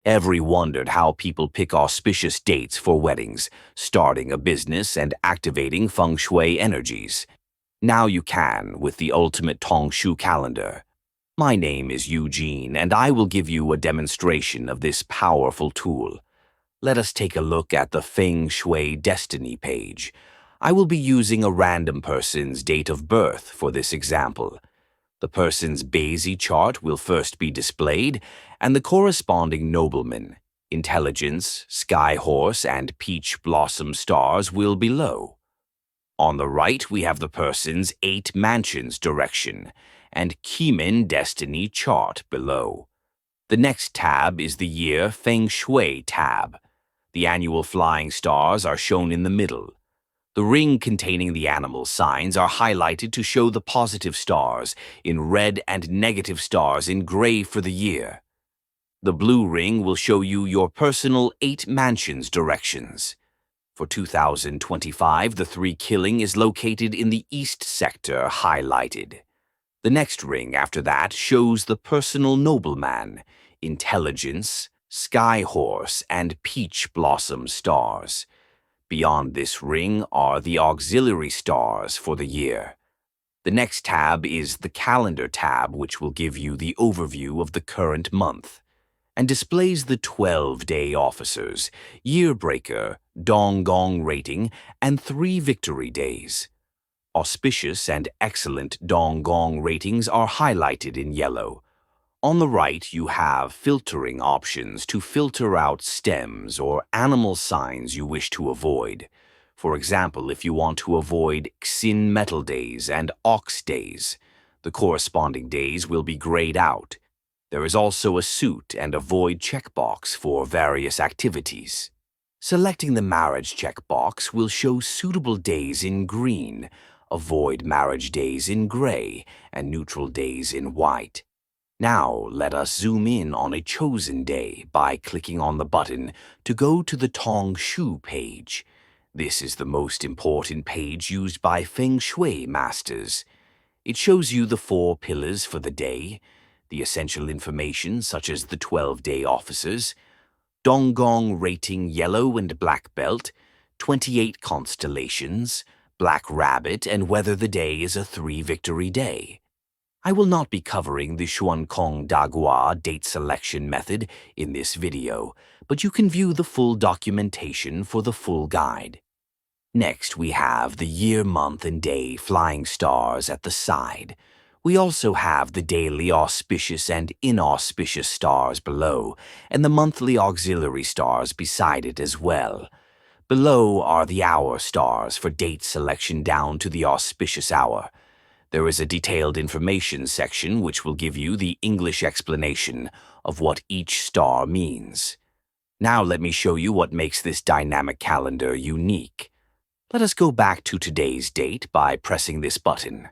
Every wondered how people pick auspicious dates for weddings, starting a business and activating feng shui energies. Now you can with the ultimate Tong Shu calendar. My name is Eugene, and I will give you a demonstration of this powerful tool. Let us take a look at the Feng Shui Destiny page. I will be using a random person's date of birth for this example. The person's Bazi chart will first be displayed, and the corresponding nobleman, intelligence, sky horse, and peach blossom stars will below. On the right, we have the person's 8 mansions direction and Kimen destiny chart below. The next tab is the year Feng Shui tab. The annual flying stars are shown in the middle. The ring containing the animal signs are highlighted to show the positive stars in red and negative stars in gray for the year. The blue ring will show you your personal 8 mansions directions. For 2025, the 3 killing is located in the east sector highlighted. The next ring after that shows the personal nobleman, intelligence, sky horse, and peach blossom stars. Beyond this ring are the auxiliary stars for the year. The next tab is the calendar tab, which will give you the overview of the current month and displays the 12-day officers, year breaker, dong gong rating, and 3 victory days. Auspicious and excellent dong gong ratings are highlighted in yellow. On the right, you have filtering options to filter out stems or animal signs you wish to avoid. For example, if you want to avoid Xin metal days and ox days, the corresponding days will be grayed out. There is also a suit and avoid checkbox for various activities. Selecting the marriage checkbox will show suitable days in green, avoid marriage days in gray, and neutral days in white. Now, let us zoom in on a chosen day by clicking on the button to go to the Tong Shu page. This is the most important page used by Feng Shui masters. It shows you the 4 pillars for the day, the essential information such as the 12-day officers, Donggong rating yellow and black belt, 28 constellations, black rabbit, and whether the day is a 3 victory day. I will not be covering the Xuankong Dagua date selection method in this video, but you can view the full documentation for the full guide. Next, we have the year, month, and day flying stars at the side. We also have the daily auspicious and inauspicious stars below, and the monthly auxiliary stars beside it as well. Below are the hour stars for date selection down to the auspicious hour. There is a detailed information section which will give you the English explanation of what each star means. Now let me show you what makes this dynamic calendar unique. Let us go back to today's date by pressing this button.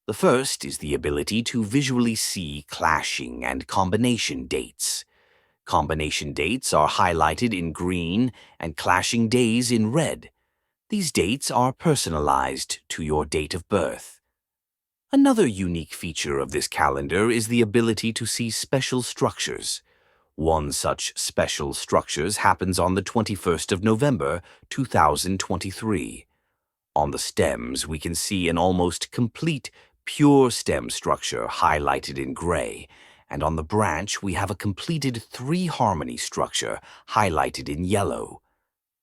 The first is the ability to visually see clashing and combination dates. Combination dates are highlighted in green and clashing days in red. These dates are personalized to your date of birth. Another unique feature of this calendar is the ability to see special structures. One such special structures happens on the 21st of November, 2023. On the stems, we can see an almost complete pure stem structure highlighted in gray, and on the branch we have a completed 3-harmony structure highlighted in yellow.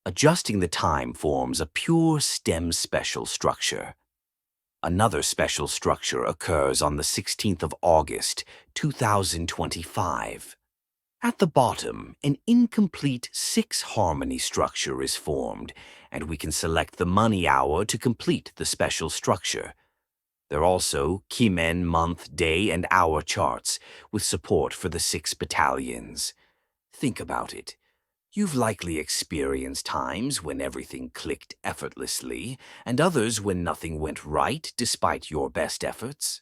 Adjusting the time forms a pure stem special structure. Another special structure occurs on the 16th of August, 2025. At the bottom, an incomplete 6-harmony structure is formed, and we can select the money hour to complete the special structure. There are also Kimen month, day, and hour charts with support for the 6 battalions. Think about it. You've likely experienced times when everything clicked effortlessly and others when nothing went right despite your best efforts.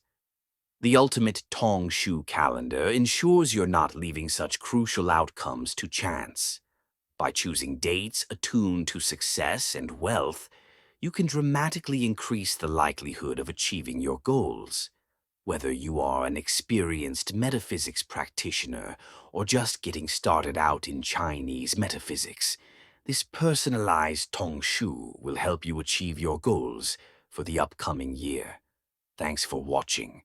The ultimate Tong Shu calendar ensures you're not leaving such crucial outcomes to chance. By choosing dates attuned to success and wealth, you can dramatically increase the likelihood of achieving your goals. Whether you are an experienced metaphysics practitioner or just getting started out in Chinese metaphysics, this personalized Tong Shu will help you achieve your goals for the upcoming year. Thanks for watching.